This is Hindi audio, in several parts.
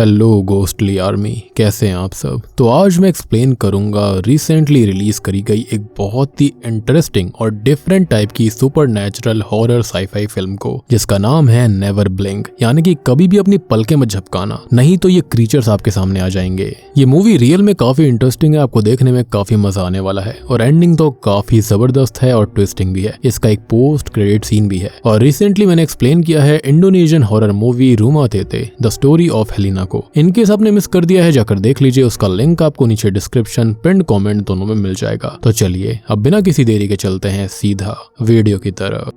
हेलो गोस्टली आर्मी, कैसे हैं आप सब। तो आज मैं एक्सप्लेन करूंगा रिसेंटली रिलीज करी गई एक बहुत ही इंटरेस्टिंग और डिफरेंट टाइप की सुपरनैचुरल हॉरर साईफाई फिल्म को, जिसका नाम है नेवर ब्लिंक, यानी कि कभी भी अपनी पलकें मत झपकाना, नहीं तो ये क्रीचर्स आपके सामने आ जाएंगे। ये मूवी रियल में काफी इंटरेस्टिंग है, आपको देखने में काफी मजा आने वाला है और एंडिंग तो काफी जबरदस्त है और ट्विस्टिंग भी है। इसका एक पोस्ट क्रेडिट सीन भी है और रिसेंटली मैंने एक्सप्लेन किया है इंडोनेशियन हॉरर मूवी रूमा तेते द स्टोरी ऑफ हेलिना को। इनकेस आपने मिस कर दिया है जाकर देख लीजिए, उसका लिंक आपको नीचे डिस्क्रिप्शन पिन कमेंट दोनों में मिल जाएगा। तो चलिए अब बिना किसी देरी के चलते हैं सीधा वीडियो की तरफ।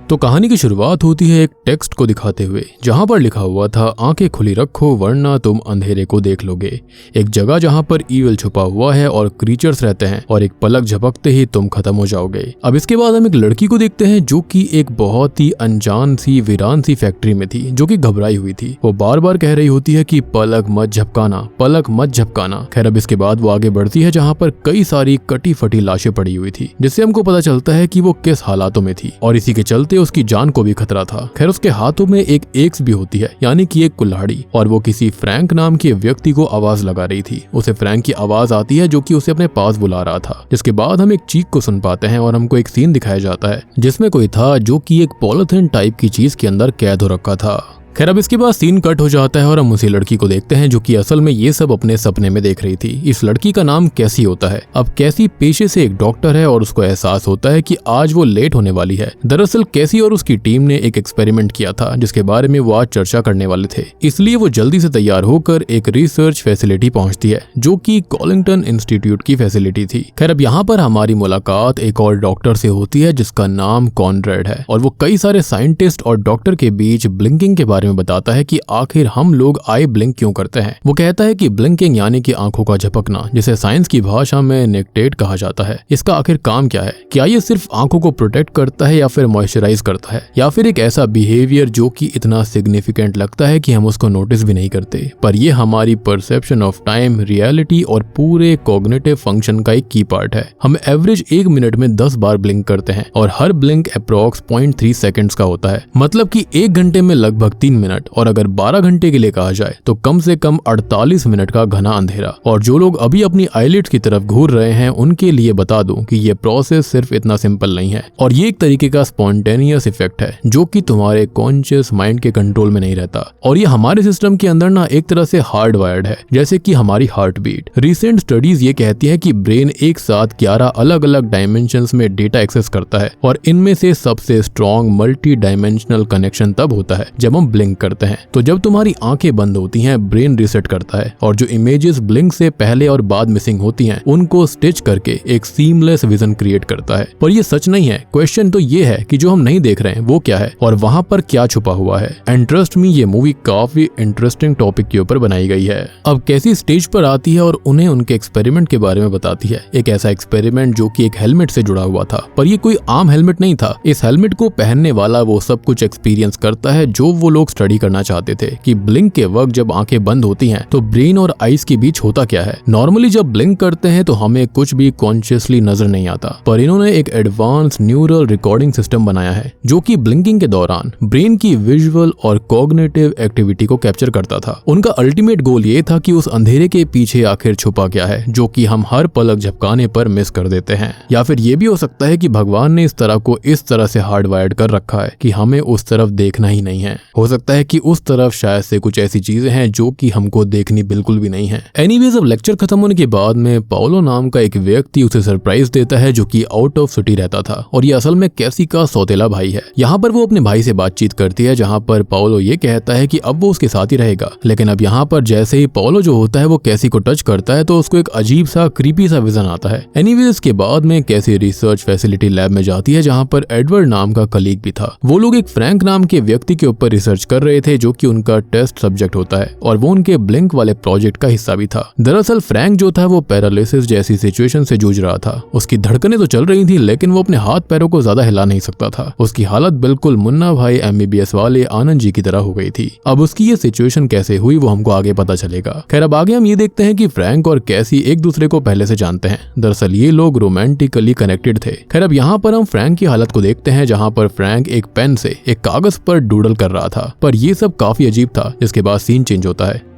तो कहानी की शुरुआत होती है एक टेक्स्ट को दिखाते हुए, जहां पर लिखा हुआ था आंखें खुली रखो वरना तुम अंधेरे को देख लोगे। एक जगह जहां पर ईविल छुपा हुआ है और क्रीचर्स रहते हैं और एक पलक झपकते ही तुम खत्म हो जाओगे। अब इसके बाद हम एक लड़की को देखते हैं जो कि एक बहुत ही अनजान सी वीरान सी फैक्ट्री में थी, जो कि घबराई हुई थी। वो बार बार कह रही होती है कि पलक मत झपकाना, पलक मत झपकाना। खैर अब इसके बाद वो आगे बढ़ती है जहाँ पर कई सारी कटी फटी लाशें पड़ी हुई थी, जिससे हमको पता चलता है कि वो किस हालातों में थी और इसी के चलते उसकी जान को भी खतरा था। खैर उसके हाथों में एक एक्स भी होती है, यानी कि एक कुल्हाड़ी, और वो किसी फ्रैंक नाम के व्यक्ति को आवाज लगा रही थी। उसे फ्रैंक की आवाज आती है जो कि उसे अपने पास बुला रहा था। जिसके बाद हम एक चीख को सुन पाते हैं और हमको एक सीन दिखाया जाता है जिसमें कोई था जो कि एक पॉलिथीन टाइप की चीज के अंदर कैद हो रखा था। खैर अब इसके बाद सीन कट हो जाता है और हम उसी लड़की को देखते हैं जो कि असल में ये सब अपने सपने में देख रही थी। इस लड़की का नाम कैसी होता है। अब कैसी पेशे से एक डॉक्टर है और उसको एहसास होता है कि आज वो लेट होने वाली है। दरअसल कैसी और उसकी टीम ने एक एक्सपेरिमेंट किया था जिसके बारे में वो आज चर्चा करने वाले थे, इसलिए वो जल्दी से तैयार होकर एक रिसर्च फैसिलिटी पहुंचती है जो कि कॉलिंगटन इंस्टीट्यूट की फैसिलिटी थी। खैर अब यहाँ पर हमारी मुलाकात एक और डॉक्टर से होती है जिसका नाम कॉनरेड है और वो कई सारे साइंटिस्ट और डॉक्टर के बीच ब्लिंकिंग के बारे में बताता है कि आखिर हम लोग आई ब्लिंक क्यों करते हैं। वो कहता है कि ब्लिंकिंग यानी कि आंखों का झपकना, जिसे साइंस की भाषा में नेक्टेट कहा जाता है, इसका आखिर काम क्या है। क्या ये सिर्फ आंखों को प्रोटेक्ट करता है या फिर मॉइस्चराइज करता है, या फिर एक ऐसा बिहेवियर जो कि इतना सिग्निफिकेंट लगता है कि हम उसको नोटिस भी नहीं करते, पर ये हमारी परसेप्शन ऑफ टाइम, रियलिटी और पूरे कॉग्निटिव फंक्शन का एक की पार्ट है। हम एवरेज 1 मिनट में 10 बार ब्लिंक करते हैं और हर ब्लिंक अप्रॉक्स 0.3 सेकेंड्स का होता है, मतलब कि 1 घंटे में लगभग 3 मिनट, और अगर 12 घंटे के लिए कहा जाए तो कम से कम 48 मिनट का घना अंधेरा। और जो लोग अभी अपनी आईलिड्स की तरफ घूर रहे हैं उनके लिए बता दूं कि ये प्रोसेस सिर्फ इतना सिंपल नहीं है और ये एक तरीके का स्पॉन्टेनियस इफेक्ट है जो कि तुम्हारे कॉन्शियस माइंड के कंट्रोल में नहीं रहता, और ये हमारे सिस्टम के अंदर ना एक तरह से हार्ड वायर्ड है, जैसे कि हमारी हार्ट बीट। रिसेंट स्टडीज ये कहती है कि ब्रेन एक साथ 11 अलग अलग डायमेंशंस में डेटा एक्सेस करता है और इनमें से सबसे स्ट्रॉन्ग मल्टी डायमेंशनल कनेक्शन तब होता है जब हम ब्लिंक करते हैं। तो जब तुम्हारी आंखें बंद होती हैं, ब्रेन रीसेट करता है और जो इमेजेस ब्लिंक से पहले और बाद मिसिंग होती हैं उनको स्टिच करके एक सीमलेस विजन क्रिएट करता है। पर ये सच नहीं है। क्वेश्चन तो ये है कि जो हम नहीं देख रहे हैं वो क्या है और वहां पर क्या छुपा हुआ है। एंड ट्रस्ट मी, ये मूवी काफी इंटरेस्टिंग टॉपिक के ऊपर बनाई गई है। अब कैसी स्टेज पर आती है और उन्हें उनके एक्सपेरिमेंट के बारे में बताती है। एक ऐसा एक्सपेरिमेंट जो कि एक हेलमेट से जुड़ा हुआ था, पर ये कोई आम हेलमेट नहीं था। इस हेलमेट को पहनने वाला वो सब कुछ एक्सपीरियंस करता है जो वो लोग स्टडी करना चाहते थे कि ब्लिंक के वक्त जब आंखें बंद होती हैं तो ब्रेन और आईज के बीच होता क्या है। नॉर्मली जब ब्लिंक करते हैं तो हमें कुछ भी कॉन्शियसली नजर नहीं आता, पर इन्होंने एक एडवांस न्यूरल रिकॉर्डिंग सिस्टम बनाया है जो कि ब्लिंकिंग के दौरान ब्रेन की विजुअल और कॉग्निटिव एक्टिविटी को कैप्चर करता था। उनका अल्टीमेट गोल ये था कि उस अंधेरे के पीछे आखिर छुपा क्या है जो कि हम हर पलक झपकाने पर मिस कर देते हैं। या फिर ये भी हो सकता है कि भगवान ने इस तरह को इस तरह से हार्डवायर्ड कर रखा है कि हमें उस तरफ देखना ही नहीं है। हो सकता है कि उस तरफ शायद से कुछ ऐसी चीजें हैं जो कि हमको देखनी बिल्कुल भी नहीं है। एनीवेज अब लेक्चर खत्म होने के बाद में पाओलो नाम का एक व्यक्ति उसे सरप्राइज देता है जो कि आउट ऑफ सिटी रहता था और ये असल में कैसी का सौतेला भाई है। यहाँ पर वो अपने भाई से बातचीत करती है जहाँ पर पाओलो ये कहता है कि अब वो उसके साथ ही रहेगा, लेकिन अब यहाँ पर जैसे ही पाओलो जो होता है वो कैसी को टच करता है तो उसको एक अजीब सा क्रीपी सा विजन आता है। एनीवेज के बाद में कैसी रिसर्च फैसिलिटी लैब में जाती है जहाँ पर एडवर्ड नाम का कलीग भी था। वो लोग एक फ्रैंक नाम के व्यक्ति के ऊपर रिसर्च कर रहे थे जो कि उनका टेस्ट सब्जेक्ट होता है और वो उनके ब्लिंक वाले प्रोजेक्ट का हिस्सा भी था। दरअसल फ्रैंक जो था वो पैरालिसिस जैसी सिचुएशन से जूझ रहा था। उसकी धड़कनें तो चल रही थी लेकिन वो अपने हाथ पैरों को ज्यादा हिला नहीं सकता था। उसकी हालत बिल्कुल मुन्ना भाई MBBS वाले आनंद जी की तरह हो गई थी। अब उसकी ये सिचुएशन कैसे हुई वो हमको आगे पता चलेगा। खैर अब आगे हम ये देखते हैं कि फ्रैंक और कैसी एक दूसरे को पहले से जानते हैं। दरअसल ये लोग रोमांटिकली कनेक्टेड थे। खैर अब यहाँ पर हम फ्रैंक की हालत को देखते हैं जहाँ पर फ्रैंक एक पेन से एक कागज पर डूडल कर रहा था। पर ये सब काफी अजीब था। जिसके बाद सीन चेंज होता है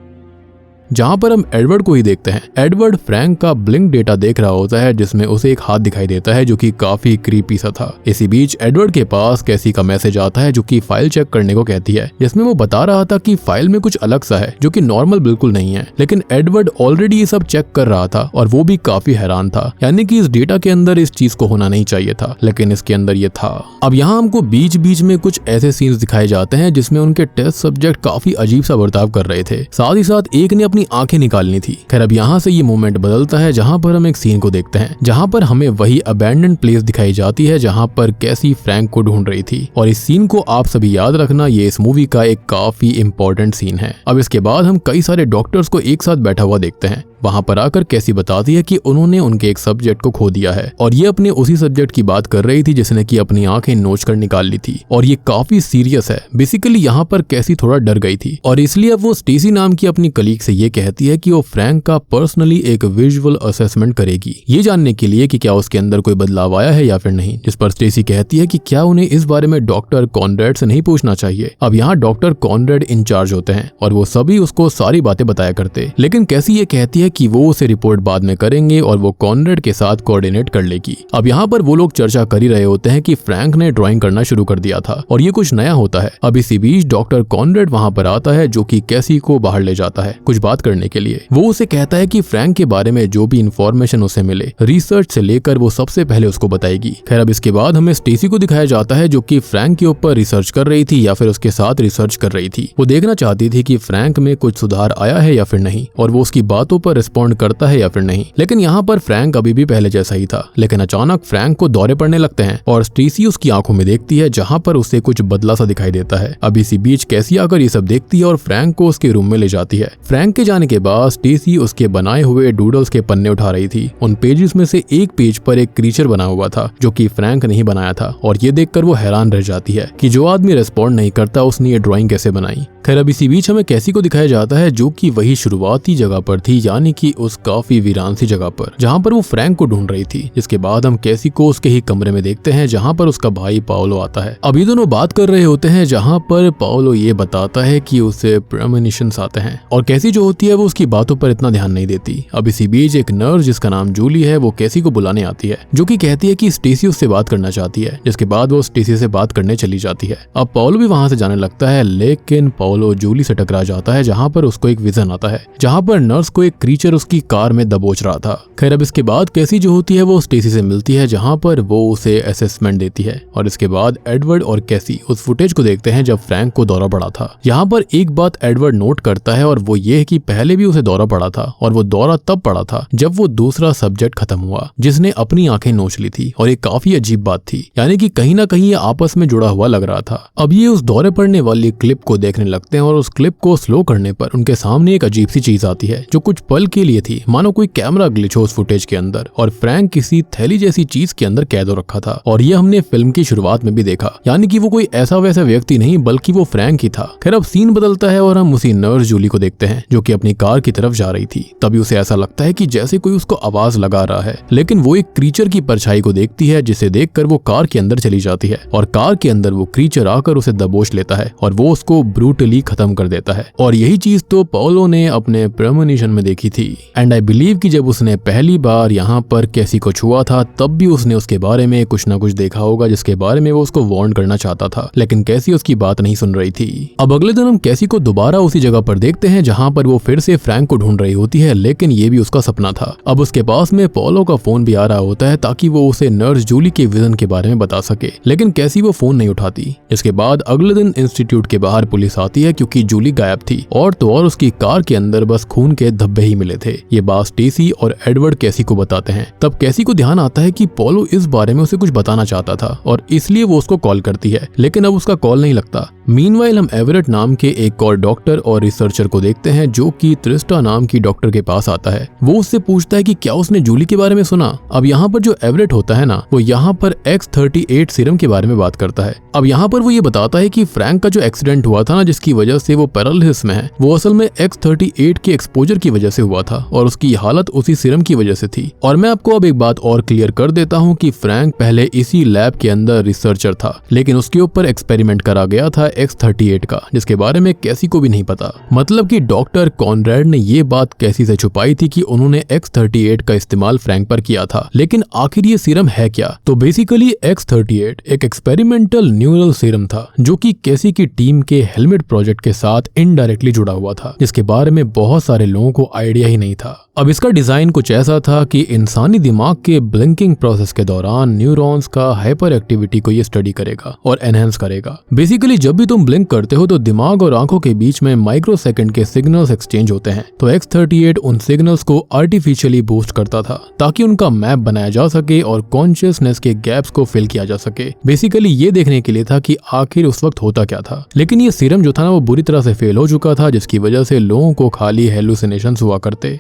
जहां पर हम एडवर्ड को ही देखते हैं। एडवर्ड फ्रैंक का ब्लिंक डेटा देख रहा होता है जिसमें उसे एक हाथ दिखाई देता है जो कि काफी क्रीपी सा था। इसी बीच एडवर्ड के पास कैसी का मैसेज आता है जो कि फाइल चेक करने को कहती है, जिसमें वो बता रहा था कि फाइल में कुछ अलग सा है जो कि नॉर्मल बिल्कुल नहीं है। लेकिन एडवर्ड ऑलरेडी ये सब चेक कर रहा था और वो भी काफी हैरान था, यानी कि इस डेटा के अंदर इस चीज को होना नहीं चाहिए था, लेकिन इसके अंदर ये था। अब यहाँ हमको बीच बीच में कुछ ऐसे सीन्स दिखाए जाते हैं जिसमें उनके टेस्ट सब्जेक्ट काफी अजीब सा बर्ताव कर रहे थे, साथ ही साथ एक ने अपनी आंखें निकालनी थी। खैर अब यहाँ से ये मोमेंट बदलता है जहाँ पर हम एक सीन को देखते हैं जहाँ पर हमें वही अबैंडन्ड प्लेस दिखाई जाती है जहाँ पर कैसी फ्रैंक को ढूंढ रही थी। और इस सीन को आप सभी याद रखना, ये इस मूवी का एक काफी इंपॉर्टेंट सीन है। अब इसके बाद हम कई सारे डॉक्टर्स को एक साथ बैठा हुआ देखते हैं। वहां पर आकर कैसी बताती है कि उन्होंने उनके एक सब्जेक्ट को खो दिया है और ये अपने उसी सब्जेक्ट की बात कर रही थी जिसने की अपनी आंखें नोच कर निकाल ली थी और ये काफी सीरियस है। बेसिकली यहाँ पर कैसी थोड़ा डर गई थी और इसलिए अब वो स्टेसी नाम की अपनी कलीग से ये कहती है कि वो फ्रैंक का पर्सनली एक विजुअल असेसमेंट करेगी, ये जानने के लिए कि क्या उसके अंदर कोई बदलाव आया है या फिर नहीं। जिस पर स्टेसी कहती है कि क्या उन्हें इस बारे में डॉक्टर कॉनरेड से नहीं पूछना चाहिए। अब यहाँ डॉक्टर कॉनरेड इंचार्ज होते हैं और वो सभी उसको सारी बातें बताया करते, लेकिन कैसी ये कहती है कि वो उसे रिपोर्ट बाद में करेंगे और वो कॉनरेड के साथ कोऑर्डिनेट कर लेगी। अब यहाँ पर वो लोग चर्चा कर ही रहे होते हैं कि फ्रैंक ने ड्राइंग करना शुरू कर दिया था और ये कुछ नया होता है। अब इसी बीच डॉक्टर कॉनरेड वहां पर आता है जो कि कैसी को बाहर ले जाता है कुछ बात करने के लिए। वो उसे कहता है कि फ्रैंक के बारे में जो भी इंफॉर्मेशन उसे मिले रिसर्च से लेकर वो सबसे पहले उसको बताएगी। खैर अब इसके बाद हमें स्टेसी को दिखाया जाता है जो कि फ्रैंक के ऊपर रिसर्च कर रही थी या फिर उसके साथ रिसर्च कर रही थी। वो देखना चाहती थी कि फ्रैंक में कुछ सुधार आया है या फिर नहीं और वो उसकी बातों पर रिस्पॉन्ड करता है या फिर नहीं। लेकिन यहाँ पर फ्रैंक अभी भी पहले जैसा ही था, लेकिन अचानक फ्रैंक को दौरे पड़ने लगते हैं और स्टेसी उसकी आंखों में देखती है जहाँ पर उसे कुछ बदला सा दिखाई देता है। अब इसी बीच कैसी आकर ये सब देखती है और फ्रैंक को उसके रूम में ले जाती है। फ्रैंक के जाने के बाद स्टेसी उसके बनाए हुए डूडल्स के पन्ने उठा रही थी। उन पेजेस में से एक पेज पर एक क्रीचर बना हुआ था जो कि फ्रैंक ने ही बनाया था और ये देखकर वो हैरान रह जाती है कि जो आदमी रिस्पॉन्ड नहीं करता उसने ये ड्राइंग कैसे बनाई। खैर अब इसी बीच हमें कैसी को दिखाया जाता है जो कि वही शुरुआती जगह पर थी, यानी कि उस काफी वीरान सी जगह पर जहां पर वो फ्रैंक को ढूंढ रही थी। जिसके बाद हम कैसी को उसके ही कमरे में देखते हैं जहां पर उसका भाई पाओलो आता है। अब ये दोनों बात कर रहे होते हैं जहां पर पाओलो ये बताता है कि उसे प्रेमोनिशंस आते हैं और कैसी जो होती है वो उसकी बातों पर इतना ध्यान नहीं देती। अब इसी बीच एक नर्स जिसका नाम जूली है वो कैसी को बुलाने आती है जो कि कहती है कि स्टेसी उससे बात करना चाहती है। जिसके बाद वो स्टेसी से बात करने चली जाती है। अब पाओलो भी वहां से जाने लगता है, लेकिन पाओलो जूली से टकरा जाता है जहां पर उसको एक विजन आता है जहां पर नर्स को एक क्रीचर उसकी कार में दबोच रहा था। खैर अब इसके बाद कैसी जो होती है वो स्टेसी से मिलती है जहां पर वो उसे असेसमेंट देती है और इसके बाद एडवर्ड और कैसी उस फुटेज को देखते हैं जब फ्रैंक को दौरा पड़ा था। यहाँ पर एक बात एडवर्ड नोट करता है और वो ये है कि पहले भी उसे दौरा पड़ा था और वो दौरा तब पड़ा था जब वो दूसरा सब्जेक्ट खत्म हुआ जिसने अपनी आंखें नोच ली थी और ये काफी अजीब बात थी, यानी कि कहीं ना कहीं ये आपस में जुड़ा हुआ लग रहा था। अब ये उस दौरे पड़ने वाली क्लिप को देखने लगते हैं और उस क्लिप को स्लो करने पर उनके सामने एक अजीब सी चीज आती है जो कुछ पल के लिए थी, मानो कोई कैमरा ग्लिच हो उस फुटेज के अंदर और फ्रैंक किसी थैली जैसी चीज के अंदर कैद हो रखा था। और ये हमने फिल्म की शुरुआत में भी देखा, यानी कि वो कोई ऐसा वैसा व्यक्ति नहीं बल्कि वो फ्रैंक ही था। खैर अब सीन बदलता है और हम उसी नर्स जूली को देखते हैं जो कि अपनी कार की तरफ जा रही थी। तभी उसे ऐसा लगता है कि जैसे कोई उसको आवाज लगा रहा है, लेकिन वो एक क्रीचर की परछाई को देखती है जिसे देखकर वो कार के अंदर चली जाती है और कार के अंदर वो क्रीचर आकर उसे दबोच लेता है और वो उसको ब्रूटली खत्म कर देता है। और यही चीज तो पाओलो ने अपने प्रेमोनिशन में देखी थी। एंड आई बिलीव कि जब उसने पहली बार यहाँ पर कैसी को छुआ था तब भी उसने उसके बारे में कुछ ना कुछ देखा होगा जिसके बारे में वो उसको वार्न करना चाहता था, लेकिन कैसी उसकी बात नहीं सुन रही थी। अब अगले दिन हम कैसी को दोबारा उसी जगह पर देखते हैं जहाँ पर वो फिर से फ्रैंक को ढूंढ रही होती है, लेकिन ये भी उसका सपना था। अब उसके पास में पाओलो का फोन भी आ रहा होता है ताकि वो उसे नर्स जूली के विजन के बारे में बता सके, लेकिन कैसी वो फोन नहीं उठाती। इसके बाद अगले दिन इंस्टीट्यूट के बाहर पुलिस आती है क्योंकि जूली गायब थी और तो और उसकी कार के अंदर बस खून के धब्बे ही मिले थे। ये बात स्टेसी और एडवर्ड कैसी को बताते हैं। तब कैसी को ध्यान आता है कि पाओलो इस बारे में उसे कुछ बताना चाहता था और इसलिए वो उसको कॉल करती है, लेकिन अब उसका कॉल नहीं लगता। मीनवाइल हम एवरेट नाम के एक और डॉक्टर और रिसर्चर को देखते हैं जो कि त्रिस्टा नाम की डॉक्टर के पास आता है। वो उससे पूछता है कि क्या उसने जूली के बारे में सुना। अब यहाँ पर जो एवरेट होता है ना, वो यहाँ पर X38 सीरम के बारे में बात करता है। अब यहाँ पर वो ये बताता है कि फ्रैंक का जो एक्सीडेंट हुआ था ना, जिसकी की वजह से वो पैरालिसिस में है वो असल में X38 के एक्सपोजर की वजह से हुआ था और उसकी हालत उसी सीरम की वजह से थी। और मैं आपको अब एक बात और क्लियर कर देता हूँ कि फ्रैंक पहले इसी लैब के अंदर रिसर्चर था, लेकिन उसके ऊपर एक्सपेरिमेंट करा गया था X38 का, जिसके बारे में कैसी को भी नहीं पता। मतलब कि डॉक्टर कॉनरेड ने ये बात कैसी से छुपाई थी कि उन्होंने X38 का इस्तेमाल फ्रैंक पर किया था। लेकिन आखिर ये सीरम है क्या? तो बेसिकली X38 एक एक्सपेरिमेंटल न्यूरल सीरम था जो कि कैसी की टीम के हेलमेट प्रोजेक्ट के साथ इनडायरेक्टली जुड़ा हुआ था, जिसके बारे में बहुत सारे लोगों को आइडिया ही नहीं था। अब इसका डिजाइन कुछ ऐसा था कि इंसानी दिमाग के ब्लिंकिंग प्रोसेस के दौरान न्यूरॉन्स का हाइपर एक्टिविटी को ये स्टडी करेगा और एनहेंस करेगा। बेसिकली जब भी तुम ब्लिंक करते हो तो दिमाग और आंखों के बीच में माइक्रो सेकंड के सिग्नल्स एक्सचेंज होते हैं। तो X38 उन सिग्नल्स को आर्टिफिशियली बूस्ट करता था ताकि उनका मैप बनाया जा सके और कॉन्शियसनेस के गैप्स को फिल किया जा सके। बेसिकली ये देखने के लिए था कि आखिर उस वक्त होता क्या था। लेकिन ये सीरम जो था ना वो बुरी तरह से फेल हो चुका था, जिसकी वजह से लोगों को खाली हेलुसिनेशंस हुआ करते।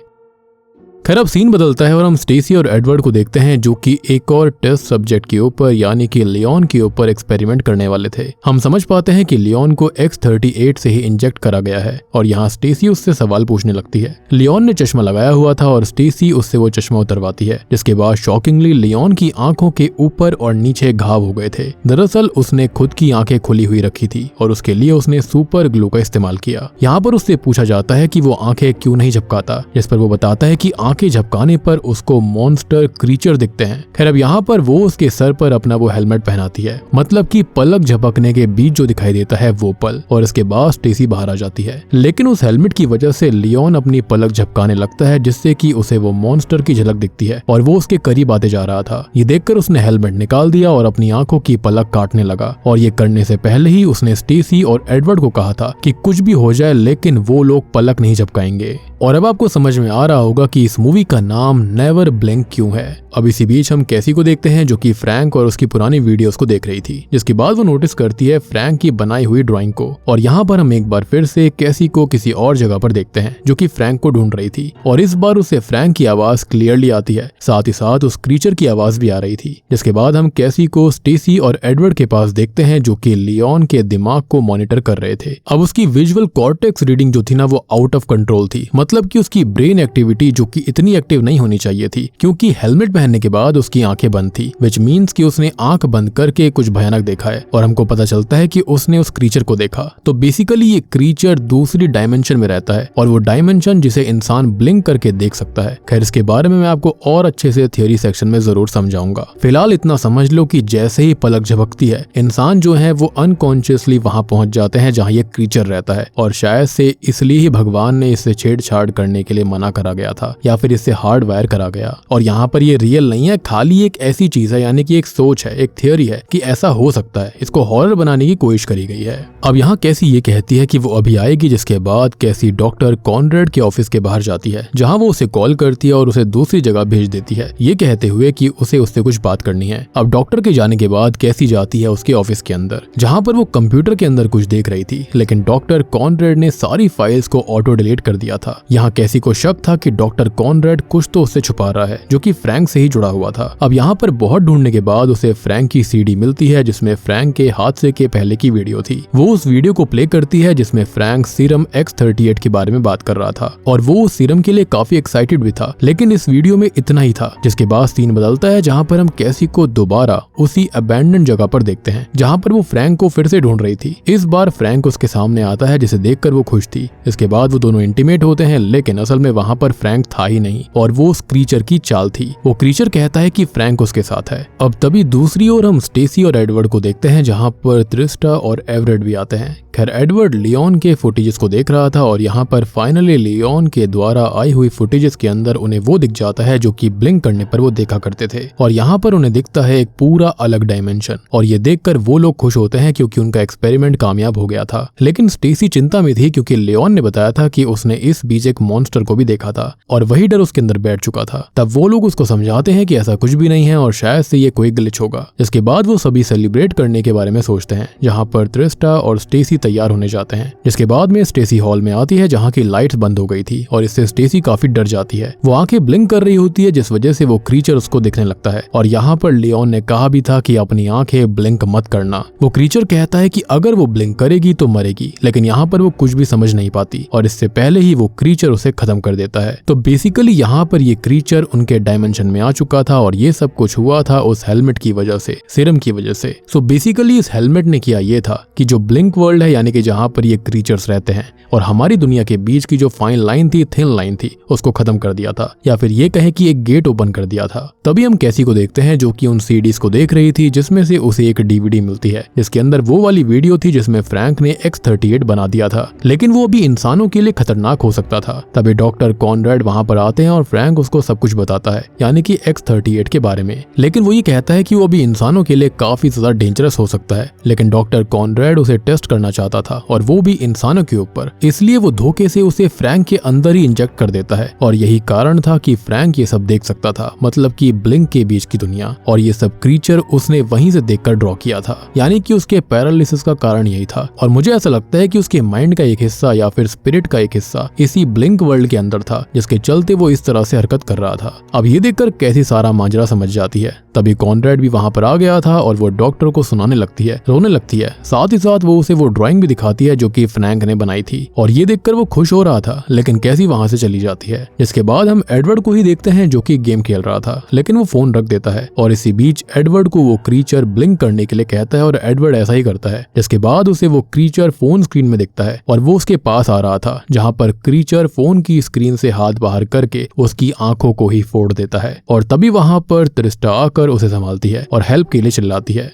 खैर अब सीन बदलता है और हम स्टेसी और एडवर्ड को देखते हैं जो कि एक और टेस्ट सब्जेक्ट के ऊपर यानी कि लियोन के ऊपर एक्सपेरिमेंट करने वाले थे। हम समझ पाते हैं कि लियोन को X38 से ही इंजेक्ट करा गया है और यहाँ स्टेसी उससे सवाल पूछने लगती है। लियोन ने चश्मा लगाया हुआ था और स्टेसी उससे वो चश्मा उतरवाती है, जिसके बाद शॉकिंगली लियोन की आंखों के ऊपर और नीचे घाव हो गए थे। दरअसल उसने खुद की आंखें खुली हुई रखी थी और उसके लिए उसने सुपर ग्लू का इस्तेमाल किया। यहाँ पर उससे पूछा जाता है कि वो आंखें क्यों नहीं झपकाता, जिस पर वो बताता है कि आंखें झपकाने पर उसको मॉन्स्टर क्रीचर दिखते हैं। खैर अब यहाँ पर वो उसके सर पर अपना वो हेलमेट पहनाती है, मतलब कि पलक झपकने के बीच जो दिखाई देता है वो पल, और इसके बाद स्टेसी बाहर आ जाती है। लेकिन उस हेलमेट की वजह से लियोन अपनी पलक झपकाने लगता है, जिससे कि उसे वो मॉन्स्टर की झलक दिखती है और वो उसके करीब आते जा रहा था। ये देखकर उसने हेलमेट निकाल दिया और अपनी आंखों की पलक काटने लगा। और ये करने से पहले ही उसने स्टेसी और एडवर्ड को कहा था कि कुछ भी हो जाए लेकिन वो लोग पलक नहीं झपकाएंगे। और अब आपको समझ में आ रहा होगा कि इस मूवी का नाम नेवर ब्लिंक क्यों है। अब इसी बीच हम कैसी को देखते हैं जो कि फ्रैंक और उसकी पुरानी वीडियोस को देख रही थी, जिसके बाद वो नोटिस करती है फ्रैंक की बनाई हुई ड्राइंग को। और यहाँ पर हम एक बार फिर से कैसी को किसी और जगह पर देखते हैं जो कि फ्रैंक को ढूंढ रही थी, और इस बार उसे फ्रैंक की आवाज क्लियरली आती है, साथ ही साथ उस क्रीचर की आवाज भी आ रही थी। जिसके बाद हम कैसी को स्टेसी और एडवर्ड के पास देखते हैं जो कि लियोन के दिमाग को मॉनिटर कर रहे थे। अब उसकी विजुअल कॉर्टेक्स रीडिंग जो थी ना वो आउट ऑफ कंट्रोल थी, मतलब कि उसकी ब्रेन एक्टिविटी जो कि इतनी एक्टिव नहीं होनी चाहिए थी, क्योंकि हेलमेट पहनने के बाद उसकी आंखें बंद थी, विच मीन्स कि उसने आंख बंद करके कुछ भयानक देखा है। और हमको पता चलता है कि उसने उस क्रीचर को देखा। तो बेसिकली ये क्रीचर दूसरी डायमेंशन में रहता है, और वो डायमेंशन जिसे इंसान ब्लिंक करके देख सकता है। खैर इसके बारे में मैं आपको और अच्छे से थियोरी सेक्शन में जरूर समझाऊंगा। फिलहाल इतना समझ लो कि जैसे ही पलक झपकती है इंसान जो है वो अनकॉन्शियसली वहां पहुंच जाते हैं जहां ये क्रीचर रहता है, और शायद से इसलिए ही भगवान ने इससे छेड़छाड़ करने के लिए मना करा गया था, या फिर इससे हार्ड वायर करा गया। और यहाँ पर ये रियल नहीं है, खाली एक ऐसी चीज है, यानी कि एक सोच है, एक थियोरी है कि ऐसा हो सकता है। इसको हॉरर बनाने की कोशिश करी गई है। अब यहाँ कैसी ये कहती है कि वो अभी आएगी, जिसके बाद कैसी डॉक्टर कॉनरेड के ऑफिस के बाहर जाती है, जहाँ वो उसे कॉल करती है और उसे दूसरी जगह भेज देती है, ये कहते हुए कि उसे उससे कुछ बात करनी है। अब डॉक्टर के जाने के बाद कैसी जाती है उसके ऑफिस के अंदर, जहाँ पर वो कंप्यूटर के अंदर कुछ देख रही थी, लेकिन डॉक्टर कॉनरेड ने सारी फाइल्स को ऑटो डिलीट कर दिया था। यहाँ कैसी को शक था कि डॉक्टर कॉनरेड कुछ तो उससे छुपा रहा है जो कि फ्रैंक से ही जुड़ा हुआ था। अब यहाँ पर बहुत ढूंढने के बाद उसे फ्रैंक की सीडी मिलती है जिसमें फ्रैंक के हादसे के पहले की वीडियो थी। वो उस वीडियो को प्ले करती है जिसमें फ्रैंक सीरम X38 के बारे में बात कर रहा था, और वो उस सीरम के लिए काफी एक्साइटेड भी था। लेकिन इस वीडियो में इतना ही था। जिसके बाद सीन बदलता है जहाँ पर हम कैसी को दोबारा उसी अबैंडन जगह पर देखते हैं जहाँ पर वो फ्रैंक को फिर से ढूंढ रही थी। इस बार फ्रैंक उसके सामने आता है जिसे देखकर वो खुश थी। इसके बाद वो दोनों इंटीमेट होते हैं, लेकिन असल में वहाँ पर फ्रैंक था ही नहीं, और वो उस क्रीचर की चाल थी। वो क्रीचर कहता है कि फ्रैंक उसके साथ है। अब तभी दूसरी ओर हम स्टेसी और एडवर्ड को देखते हैं जहाँ पर त्रिस्टा और एवरेट भी आते हैं। खैर एडवर्ड लियोन के फुटेजेस को देख रहा था, और यहाँ पर फाइनली लियोन के द्वारा आई हुई फुटेजेस के अंदर उन्हें वो दिख जाता है जो कि ब्लिंक करने पर वो देखा करते थे, और यहाँ पर उन्हें दिखता है एक पूरा अलग डायमेंशन। और ये देखकर वो लोग खुश होते हैं क्योंकि उनका एक्सपेरिमेंट कामयाब हो गया था। लेकिन स्टेसी चिंता में थी क्योंकि लियोन ने बताया था कि उसने इस बीच एक मॉन्स्टर को भी देखा था, और वही लीडर उसके अंदर बैठ चुका था। तब वो लोग उसको समझाते हैं कि ऐसा कुछ भी नहीं है और शायद से ये कोई ग्लिच होगा। इसके बाद वो सभी सेलिब्रेट करने के बारे में सोचते हैं, जहाँ पर ट्रिस्टा और स्टेसी तैयार होने जाते हैं। जिसके बाद में स्टेसी हॉल में आती है जहाँ की लाइट्स बंद हो गई थी और इससे स्टेसी काफी डर जाती है। वो आंखें ब्लिंक कर रही होती है जिस वजह से वो क्रीचर उसको दिखने लगता है। और यहाँ पर लियोन ने कहा भी था कि अपनी आंखें ब्लिंक मत करना। वो क्रीचर कहता है कि अगर वो ब्लिंक करेगी तो मरेगी, लेकिन यहाँ पर वो कुछ भी समझ नहीं पाती और इससे पहले ही वो क्रीचर उसे खत्म कर देता है। तो बेसिकली यहाँ पर ये क्रीचर उनके डायमेंशन में आ चुका था और ये सब कुछ हुआ था उस हेलमेट की वजह से, सीरम की वजह से। सो बेसिकली इस हेलमेट ने किया ये था कि जो ब्लिंक वर्ल्ड है यानी कि जहाँ पर ये क्रीचर्स रहते हैं और हमारी दुनिया के बीच की जो फाइन लाइन थी, थिन लाइन थी, उसको खत्म कर दिया था, या फिर ये कहे कि एक गेट ओपन कर दिया था। तभी हम कैसी को देखते हैं जो कि उन सीडीज को देख रही थी जिसमें से उसे एक डीवीडी मिलती है जिसके अंदर वो वाली वीडियो थी जिसमें फ्रैंक ने X-38 बना दिया था, लेकिन वो अभी इंसानों के लिए खतरनाक हो सकता था। तभी डॉक्टर कॉनरेड वहां पर आते हैं और फ्रैंक उसको सब कुछ बताता है, यानी कि X-38 के बारे में। लेकिन वो ये कहता है कि वो अभी इंसानों के लिए काफी ज्यादा डेंजरस हो सकता है, लेकिन डॉक्टर कॉनरेड उसे टेस्ट करना चाहता था और वो भी इंसानों के ऊपर, इसलिए वो धोखे से उसे फ्रैंक के अंदर ही इंजेक्ट कर देता है। और यही कारण था कि फ्रैंक ये सब देख सकता था, मतलब कि ब्लिंक के बीच की दुनिया, और ये सब क्रीचर उसने वहीं से देखकर ड्रॉ किया था, यानी कि उसके पैरालिसिस का कारण यही था। और मुझे ऐसा लगता है कि उसके माइंड का एक हिस्सा या फिर स्पिरिट का एक हिस्सा इसी ब्लिंक वर्ल्ड के अंदर था, जिसके चलते वो इस तरह से हरकत कर रहा था। अब ये देखकर कैसी सारा माजरा समझ जाती है। तभी कॉनरेड भी वहां पर आ गया था और वो डॉक्टर को सुनाने लगती है, रोने लगती है। साथ ही साथ वो उसे वो ड्राइंग भी दिखाती है जो कि फ्रैंक ने बनाई थी, और ये देखकर वो खुश हो रहा था, लेकिन कैसी वहां से चली जाती है। इसके बाद हम एडवर्ड को ही देखते हैं जो कि गेम खेल रहा था, लेकिन वो फोन रख देता है और इसी बीच एडवर्ड को वो क्रीचर ब्लिंक करने के लिए कहता है और एडवर्ड ऐसा ही करता है। जिसके बाद उसे वो क्रीचर फोन स्क्रीन में दिखता है और वो उसके पास आ रहा था, जहां पर क्रीचर फोन की स्क्रीन से हाथ बाहर करके उसकी आंखों को ही फोड़ देता है। और तभी वहां पर ट्रिस्टा आकर उसे संभालती है और हेल्प के लिए चिल्लाती है।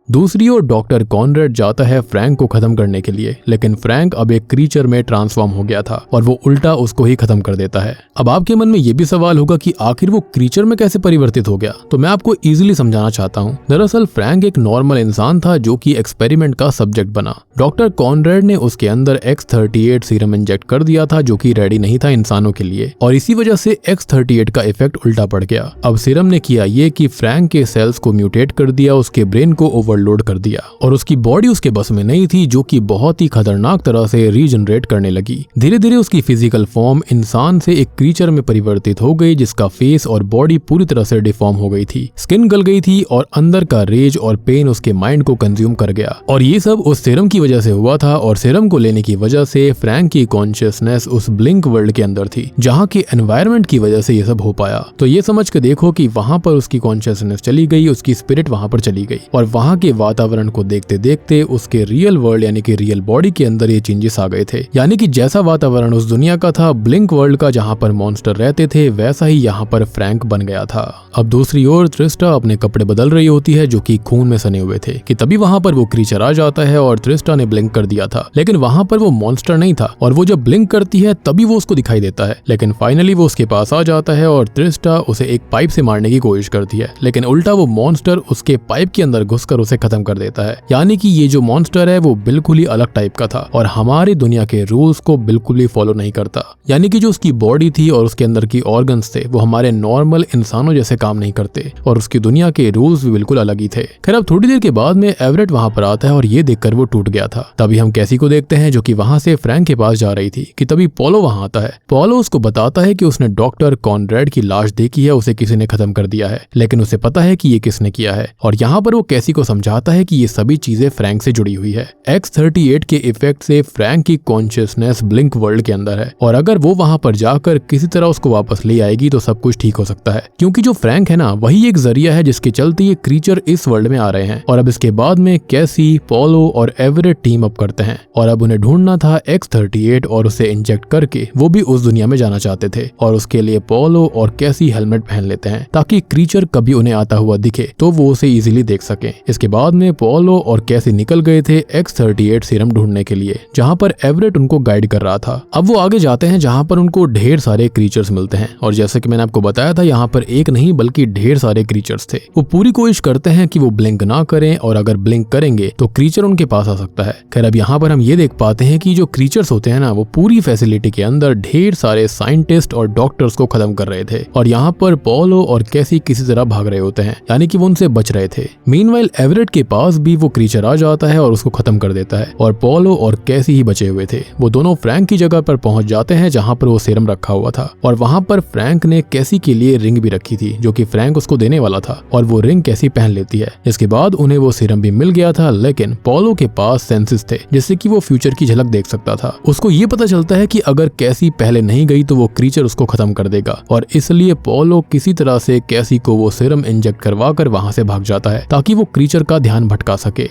दूसरी ओर डॉक्टर कॉनरेड जाता है फ्रैंक को खत्म करने के लिए, लेकिन फ्रैंक अब एक क्रीचर में ट्रांसफॉर्म हो गया था और वो उल्टा उसको ही खत्म कर देता है। अब आपके मन में ये भी सवाल होगा कि आखिर वो क्रीचर में कैसे परिवर्तित हो गया, तो मैं आपको इजीली समझाना चाहता हूँ। दरअसल फ्रैंक एक नॉर्मल इंसान था जो कि एक्सपेरिमेंट का सब्जेक्ट बना। डॉक्टर कॉनरेड ने उसके अंदर X-38 सीरम इंजेक्ट कर दिया था जो कि रेडी नहीं था इंसानों के लिए, और इसी वजह से X-38 का इफेक्ट उल्टा पड़ गया। अब सीरम ने किया ये कि फ्रैंक के सेल्स को म्यूटेट कर दिया, उसके ब्रेन को ओवरलोड कर दिया और उसकी बॉडी उसके बस में नहीं थी, जो कि बहुत ही खतरनाक तरह से रीजनरेट करने लगी। धीरे धीरे उसकी फिजिकल फॉर्म इंसान से एक क्रीचर में परिवर्तित हो गई, जिसका फेस और बॉडी पूरी तरह से डिफॉर्म हो गई थी, स्किन गल गई थी और अंदर का रेज और पेन उसके माइंड को कंज्यूम कर गया। और ये सब उस सीरम की वजह से हुआ था, और सीरम को लेने की वजह से फ्रैंक की कॉन्शियसनेस उस ब्लिंक वर्ल्ड के अंदर थी, जहाँ के एनवायरनमेंट की वजह से ये सब हो पाया। तो ये समझ के देखो कि वहां पर उसकी कॉन्शियसनेस चली गई, उसकी स्पिरिट वहां पर चली गई, और वहां के वातावरण को देखते देखते उसके रियल वर्ल्ड यानी कि रियल बॉडी के अंदर ये चेंजेस आ गए थे। यानी कि जैसा वातावरण उस दुनिया का था, ब्लिंक वर्ल्ड का, जहाँ पर मॉन्स्टर रहते थे, वैसा ही यहाँ पर फ्रैंक बन गया था। अब दूसरी ओर ट्रिस्टा अपने कपड़े बदल रही होती है जो कि खून में सने हुए थे, कि तभी वहां पर वो क्रीचर आ जाता है और ट्रिस्टा ने ब्लिंक कर दिया था, लेकिन वहां पर वो मॉन्स्टर नहीं था, और वो जब ब्लिंक करती है तभी वो उसको दिखाई देता है। लेकिन फाइनली वो उसके पास आ जाता है और ट्रिस्टा उसे एक पाइप से मारने की कोशिश करती है, लेकिन उल्टा वो मॉन्स्टर उसके पाइप के अंदर घुसकर उसे खत्म कर देता है। यानी कि ये जो मॉन्स्टर है वो बिल्कुल ही अलग टाइप का था और हमारी दुनिया के रूल्स को बिल्कुल ही फॉलो नहीं करता। यानी कि जो उसकी बॉडी थी और उसके अंदर की ऑर्गन्स थे वो हमारे नॉर्मल इंसानों जैसे काम नहीं करते, और उसकी दुनिया के रूल्स भी बिल्कुल अलग ही थे। खैर अब थोड़ी देर के बाद में एवरेट वहां पर आता है और ये देखकर वो टूट गया था। तभी हम कैसी को देखते हैं जो कि वहां से फ्रैंक के पास जा रही थी, कि तभी पोलो वहां आता है। पोलो उसको बताता है कि उसने डॉक्टर कॉनरेड की लाश देखी है, उसे किसी ने खत्म कर दिया है, लेकिन उसे पता है कि ये किसने किया है। और यहाँ पर वो कैसी को समझाता है कि ये सभी चीजें फ्रैंक से जुड़ी हुई है। X-38 के इफेक्ट से फ्रैंक की कॉन्शियसनेस ब्लिंक वर्ल्ड के अंदर है, और अगर वो वहां पर जाकर किसी तरह उसको वापस ले आएगी तो सब कुछ ठीक हो सकता है, क्योंकि जो फ्रैंक है ना वही एक जरिया है जिसके चलते ये क्रीचर इस वर्ल्ड में आ रहे हैं। और अब इसके बाद में कैसी, पोलो और एवरेट टीम अप करते हैं, और अब उन्हें ढूंढना था X-38 और उसे इंजेक्ट करके वो भी उस दुनिया में जाना चाहते थे। और उसके लिए पोलो और कैसी हेलमेट पहन लेते हैं ताकि क्रीचर कभी उन्हें आता हुआ दिखे तो वो उसे इजीली देख सके। इसके बाद में पोलो और कैसी निकल गए थे X-38 सीरम ढूंढने के लिए, जहाँ पर एवरेट उनको गाइड कर रहा था। अब वो आगे जाते हैं जहाँ पर उनको ढेर सारे क्रीचर्स मिलते हैं और जैसे कि मैंने आपको बताया था यहाँ पर एक नहीं बल्कि ढेर सारे क्रीचर्स थे। वो पूरी कोशिश करते हैं कि वो ब्लिंक ना करें और अगर ब्लिंक करेंगे तो क्रीचर उनके पास आ सकता है। खैर अब यहाँ पर हम ये देख पाते हैं कि जो क्रीचर्स होते हैं ना वो पूरी फैसिलिटी के अंदर ढेर सारे साइंटिस्ट और डॉक्टर्स को खत्म कर रहे थे और यहाँ पर पोलो और कैसी किसी तरह भाग रहे होते हैं, यानी कि वो उनसे बच रहे थे। मीनवाइल एवरेट के पास भी वो क्रीचर आ जाता है और उसको खत्म कर देता है और पोलो और कैसी ही बचे हुए थे। वो दोनों फ्रैंक की जगह पर पहुंच जाते हैं जहाँ पर वो सीरम रखा हुआ था और वहाँ पर फ्रैंक ने कैसी के लिए रिंग भी रखी थी जो कि फ्रैंक उसको देने वाला था और वो रिंग कैसी पहन लेती है। इसके बाद उन्हें वो सीरम भी मिल गया था, लेकिन पोलो के पास सेंसेस थे जिससे कि वो फ्यूचर की झलक देख सकता था। उसको ये पता चलता है कि अगर कैसी पहले नहीं गई तो वो क्रीचर उसको खत्म कर देगा और इसलिए पोलो किसी तरह से कैसी को वो सीरम इंजेक्ट करवा कर वहां से भाग जाता है ताकि वो क्रीचर का ध्यान भटका सके।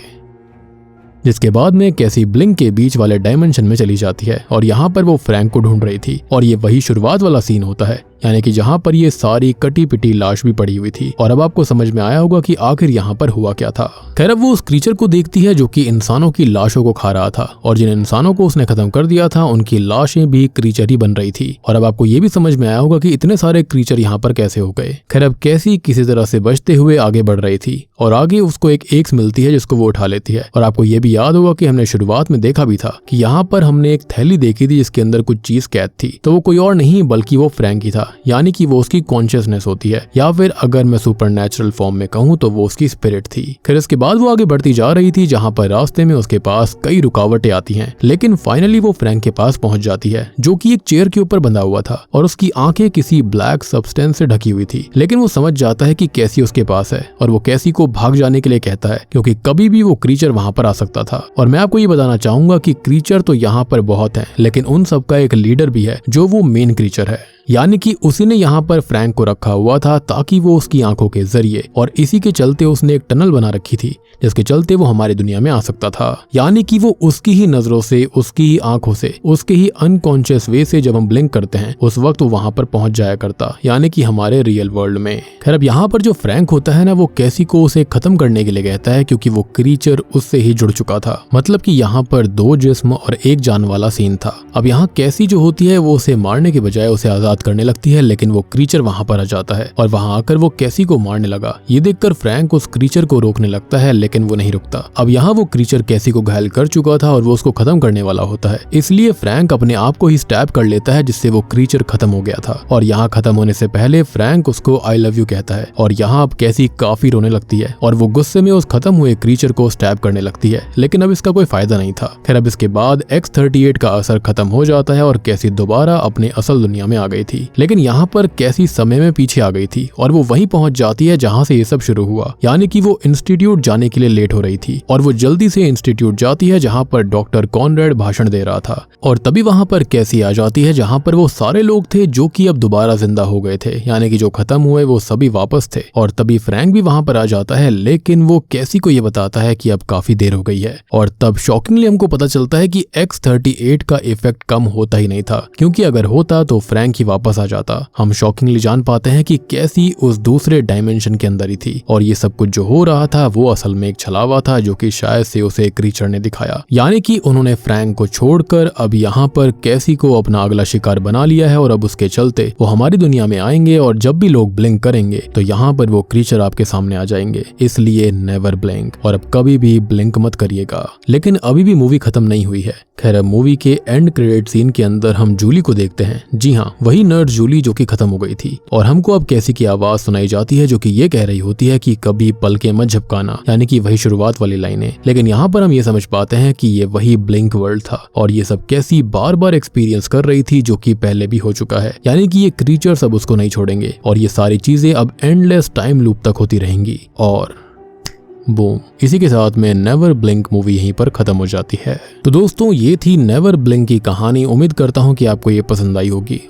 जिसके बाद में कैसी ब्लिंक के बीच वाले डायमेंशन में चली जाती है और यहाँ पर वो फ्रैंक को ढूंढ रही थी और ये वही शुरुआत वाला सीन होता है, यानी कि जहाँ पर ये सारी कटी पिटी लाश भी पड़ी हुई थी और अब आपको समझ में आया होगा कि आखिर यहाँ पर हुआ क्या था। खैर अब वो उस क्रीचर को देखती है जो कि इंसानों की लाशों को खा रहा था और जिन इंसानों को उसने खत्म कर दिया था उनकी लाशें भी क्रीचर ही बन रही थी और अब आपको ये भी समझ में आया होगा कि इतने सारे क्रीचर यहाँ पर कैसे हो गए। खैर अब कैसी किसी तरह से बचते हुए आगे बढ़ रही थी और आगे उसको एक एक्स मिलती है जिसको वो उठा लेती है और आपको ये भी याद होगा कि हमने शुरुआत में देखा भी था कि यहाँ पर हमने एक थैली देखी थी जिसके अंदर कुछ चीज कैद थी, तो वो कोई और नहीं बल्कि वो फ्रैंक ही था, यानी कि वो उसकी कॉन्शियसनेस होती है या फिर अगर मैं सुपरनैचुरल फॉर्म में कहूँ तो वो उसकी स्पिरिट थी। फिर इसके बाद वो आगे बढ़ती जा रही थी जहाँ पर रास्ते में उसके पास कई रुकावटें आती हैं, लेकिन फाइनली वो फ्रैंक के पास पहुंच जाती है जो कि एक चेयर के ऊपर बंधा हुआ था और उसकी आंखें किसी ब्लैक सब्सटेंस से ढकी हुई थी। लेकिन वो समझ जाता है कि कैसी उसके पास है और वो कैसी को भाग जाने के लिए कहता है क्योंकि कभी भी वो क्रीचर वहां पर आ सकता था। और मैं आपको ये बताना चाहूंगा कि क्रीचर तो यहाँ पर बहुत हैं, लेकिन उन सब का एक लीडर भी है जो वो मेन क्रीचर है, यानी कि उसी ने यहाँ पर फ्रैंक को रखा हुआ था ताकि वो उसकी आंखों के जरिए और इसी के चलते उसने एक टनल बना रखी थी जिसके चलते वो हमारी दुनिया में आ सकता था, यानी कि वो उसकी ही नजरों से, उसकी ही आंखों से, उसके ही अनकॉन्शियस वे से जब हम ब्लिंक करते हैं उस वक्त वो वहां पर पहुंच जाया करता, यानी कि हमारे रियल वर्ल्ड में। खैर अब यहाँ पर जो फ्रैंक होता है ना वो कैसी को उसे खत्म करने के लिए कहता है क्योंकि वो क्रीचर उससे ही जुड़ चुका था, मतलब कि यहाँ पर दो जिस्म और एक जान वाला सीन था। अब यहाँ कैसी जो होती है वो उसे मारने के बजाय उसे आजाद करने लगती है, लेकिन वो क्रीचर वहां पर आ जाता है और वहां आकर वो कैसी को मारने लगा। ये देखकर फ्रैंक उस क्रीचर को रोकने लगता है, लेकिन वो नहीं रुकता। अब यहाँ वो क्रीचर कैसी को घायल कर चुका था और वो उसको खत्म करने वाला होता है, इसलिए फ्रैंक अपने आप को ही स्टैब कर लेता है जिससे वो क्रीचर खत्म हो गया था। और यहाँ खत्म होने से पहले फ्रैंक उसको आई लव यू कहता है और यहाँ अब कैसी काफी रोने लगती है और वो गुस्से में उस खत्म हुए क्रीचर को स्टैब करने लगती है, लेकिन अब इसका कोई फायदा नहीं था। खैर अब इसके बाद X-38 का असर खत्म हो जाता है और कैसी दोबारा अपने असल दुनिया में आ गई थी, लेकिन यहाँ पर कैसी समय में पीछे आ गई थी और वो वहीं पहुंच जाती है जहाँ से ये सब शुरू हुआ, यानी कि वो इंस्टीट्यूट जाने के लिए लेट हो रही थी और वो जल्दी से इंस्टीट्यूट जाती है जहाँ पर डॉक्टर कॉनरेड भाषण दे रहा था और तभी वहां पर कैसी आ जाती है जहाँ पर वो सारे लोग थे जो कि अब दोबारा जिंदा हो गए थे, यानी कि जो खत्म हुए वो सभी वापस थे। और तभी फ्रैंक भी वहां पर आ जाता है, लेकिन वो कैसी को ये बताता है कि अब काफी देर हो गई है और तब शॉकिंगली हमको पता चलता है कि X-38 का इफेक्ट कम होता ही नहीं था, क्योंकि अगर होता तो फ्रैंक ही वापस आ जाता। हम शॉकिंगली जान पाते हैं कि कैसी उस दूसरे डायमेंशन के अंदर ही थी और ये सब कुछ जो हो रहा था वो असल में एक छलावा था जो कि शायद से उसे क्रीचर ने दिखाया, यानी कि उन्होंने फ्रैंक को छोड़कर अब यहाँ पर कैसी को अपना अगला शिकार बना लिया है और अब उसके चलते वो हमारी दुनिया में आएंगे और जब भी लोग ब्लिंक करेंगे तो यहाँ पर वो क्रीचर आपके सामने आ जाएंगे। इसलिए नेवर ब्लिंक, और अब कभी भी ब्लिंक मत करिएगा। लेकिन अभी भी मूवी खत्म नहीं हुई है। खैर अब मूवी के एंड क्रेडिट सीन के अंदर हम जूली को देखते हैं। जी हाँ, वही नर्स जूली जो कि खत्म हो गई थी और हमको अब कैसी की आवाज सुनाई जाती है जो कि ये कह रही होती है कि कभी पलके मत झपकाना, यानी कि वही शुरुआत वाली लाइनें। लेकिन यहाँ पर हम ये समझ पाते हैं कि ये वही ब्लिंक वर्ल्ड था और ये सब कैसी बार बार एक्सपीरियंस कर रही थी जो कि पहले भी हो चुका है, यानी कि ये क्रीचर सब उसको नहीं छोड़ेंगे और ये सारी चीजें अब एंडलेस टाइम लूप तक होती रहेंगी। और बूम, इसी के साथ में नेवर ब्लिंक मूवी यहीं पर खत्म हो जाती है। तो दोस्तों ये थी नेवर ब्लिंक की कहानी। उम्मीद करता हूँ कि आपको ये पसंद आई होगी।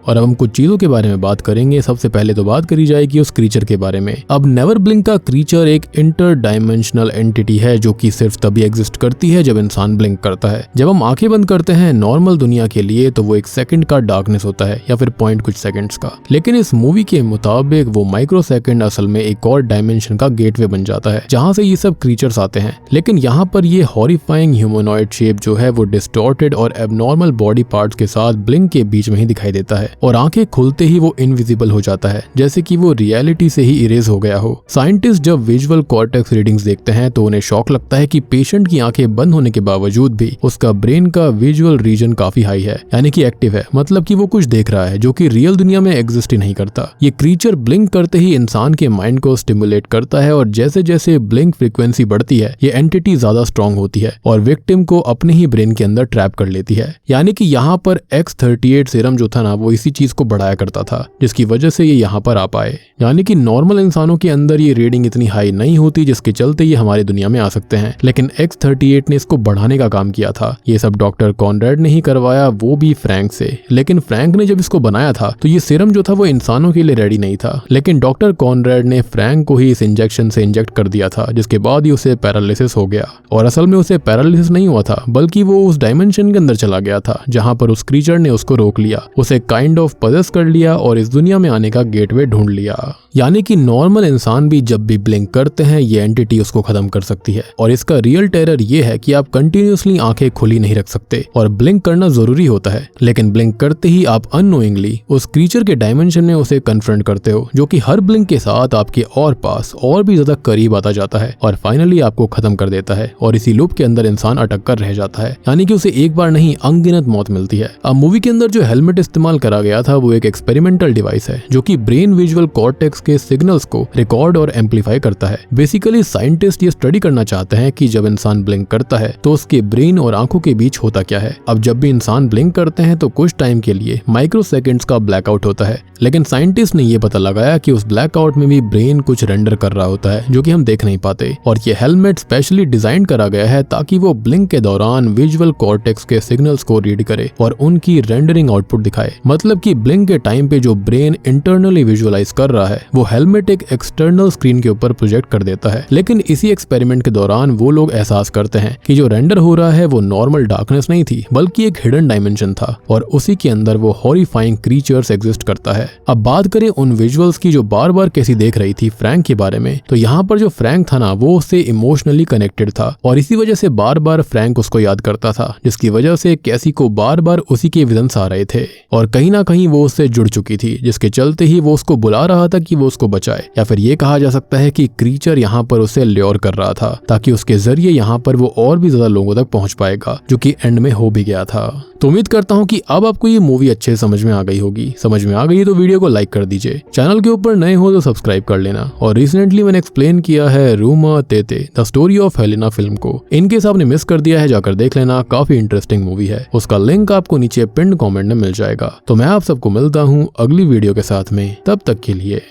और अब हम कुछ चीजों के बारे में बात करेंगे। सबसे पहले तो बात करी जाएगी उस क्रीचर के बारे में। अब नेवर ब्लिंक का क्रीचर एक इंटर डायमेंशनल एंटिटी है जो कि सिर्फ तभी एग्जिस्ट करती है जब इंसान ब्लिंक करता है। जब हम आंखें बंद करते हैं नॉर्मल दुनिया के लिए तो वो 1 सेकंड का डार्कनेस होता है या फिर पॉइंट कुछ सेकंड्स का, लेकिन इस मूवी के मुताबिक वो माइक्रो सेकंड असल में एक और डायमेंशन का गेटवे बन जाता है जहां से ये सब क्रीचर्स आते हैं। लेकिन यहाँ पर ये हॉरिफाइंग ह्यूमनॉइड शेप जो है वो डिस्टॉर्टेड और एबनॉर्मल बॉडी पार्ट्स के साथ ब्लिंक के बीच में ही दिखाई देता है और आंखें खुलते ही वो इनविजिबल हो जाता है, जैसे कि वो रियलिटी से ही इरेज हो गया हो। साइंटिस्ट जब विजुअल कॉर्टेक्स रीडिंग्स देखते हैं तो उन्हें शॉक लगता है कि पेशेंट की आंखें बंद होने के बावजूद भी उसका ब्रेन का विजुअल रीजन काफी हाई है, यानी कि एक्टिव है, मतलब कि वो कुछ देख रहा है जो कि रियल दुनिया में एग्जिस्ट ही नहीं करता। ये क्रीचर ब्लिंक करते ही इंसान के माइंड को स्टिमुलेट करता है और जैसे जैसे ब्लिंक फ्रीक्वेंसी बढ़ती है ये एंटिटी ज्यादा स्ट्रांग होती है और विक्टिम को अपने ही ब्रेन के अंदर ट्रैप कर लेती है। यानी कि यहाँ पर X38 सीरम जो था ना वो इसी चीज को बढ़ाया करता था जिसकी वजह से ये यहाँ पर आ पाए। यानी कि नॉर्मल इंसानों के अंदर ये रीडिंग इतनी हाई नहीं होती जिसके चलते ये हमारी दुनिया में आ सकते हैं, लेकिन X38 ने इसको बढ़ाने का काम किया था। ये सब डॉक्टर कॉनरेड ने ही करवाया, वो भी फ्रैंक से। लेकिन फ्रैंक ने जब इसको बनाया था तो ये सीरम जो था वो इंसानों के लिए रेडी नहीं था, लेकिन डॉक्टर कॉनरेड ने फ्रैंक को ही इस इंजेक्शन से इंजेक्ट कर दिया था जिसके बाद ही उसे पैरालिसिस हो गया। और असल में उसे पैरालिसिस नहीं हुआ था बल्कि वो उस डायमेंशन के अंदर चला गया था जहां पर उस क्रीचर ने उसको रोक लिया, उसे काइंड ऑफ पजेस कर लिया और इस दुनिया में आने का गेटवे ढूंढ लिया। यानी कि नॉर्मल इंसान भी जब भी ब्लिंक करते हैं ये एंटिटी उसको खत्म कर सकती है। और इसका रियल टेरर ये है कि आप कंटिन्यूअसली आंखें खुली नहीं रख सकते और ब्लिंक करना जरूरी होता है, लेकिन ब्लिंक करते ही आप अननोइंगली उस क्रीचर के डायमेंशन में उसे कन्फ्रंट करते हो जो कि हर ब्लिंक के साथ आपके और पास और भी ज्यादा करीब आता जाता है और फाइनली आपको खत्म कर देता है और इसी लूप के अंदर इंसान अटक कर रह जाता है। यानी कि उसे एक बार नहीं अनगिनत मौत मिलती है। अब मूवी के अंदर जो हेलमेट इस्तेमाल करा गया था वो एक एक्सपेरिमेंटल डिवाइस है जो कि ब्रेन विजुअल कॉर्टेक्स के सिग्नल्स को रिकॉर्ड और एम्पलीफाई करता है। बेसिकली साइंटिस्ट ये स्टडी करना चाहते हैं कि जब इंसान ब्लिंक करता है तो उसके ब्रेन और आंखों के बीच होता क्या है। अब जब भी इंसान ब्लिंक करते हैं तो कुछ टाइम के लिए माइक्रो सेकंड्स का ब्लैकआउट होता है, लेकिन साइंटिस्ट ने ये पता लगाया कि उस ब्लैकआउट में भी ब्रेन कुछ रेंडर कर रहा होता है जो कि हम देख नहीं पाते। और ये हेलमेट स्पेशली डिजाइन करा गया है ताकि वो ब्लिंक के दौरान विजुअल कॉर्टेक्स के सिग्नल्स को रीड करे और उनकी रेंडरिंग आउटपुट दिखाए। मतलब कि ब्लिंक के टाइम पे जो ब्रेन इंटरनली विजुअलाइज कर रहा है वो हेलमेट एक एक्सटर्नल स्क्रीन के ऊपर प्रोजेक्ट कर देता है। लेकिन इसी एक्सपेरिमेंट के दौरान वो लोग एहसास करते हैं कि जो रेंडर हो रहा है वो नॉर्मल डार्कनेस नहीं थी बल्कि एक हिडन डायमेंशन था और उसी के अंदर वो हॉरिफाइंग क्रीचर्स एग्जिस्ट करता है। अब बात करें उन विजुअल्स की जो बार बार कैसी देख रही थी फ्रैंक के बारे में, तो यहाँ पर जो फ्रैंक था ना वो उससे इमोशनली कनेक्टेड था और इसी वजह से बार बार फ्रैंक उसको याद करता था, जिसकी वजह से कैसी को बार बार उसी के विजन्स आ रहे थे और कहीं ना कहीं वो उससे जुड़ चुकी थी, जिसके चलते ही वो उसको बुला रहा था कि वो उसको बचाए। या फिर ये कहा जा सकता है कि क्रीचर यहाँ पर उसे ल्योर कर रहा था ताकि उसके जरिए यहाँ पर वो और भी ज्यादा लोगों तक पहुंच पाएगा, जो कि एंड में हो भी गया था। तो उम्मीद करता हूँ कि अब आपको ये मूवी अच्छे समझ में आ गई होगी। समझ में आ गई तो वीडियो को लाइक कर दीजिए, चैनल के ऊपर नए हो तो सब्सक्राइब कर लेना। और रिसेंटली मैंने एक्सप्लेन किया है रूमा तेते the story of Helena film को, इनकेस आपने मिस कर दिया है जाकर देख लेना, काफी इंटरेस्टिंग मूवी है। उसका लिंक आपको नीचे पिन कमेंट में मिल जाएगा। तो मैं आप सबको मिलता हूँ अगली वीडियो के साथ में, तब तक के लिए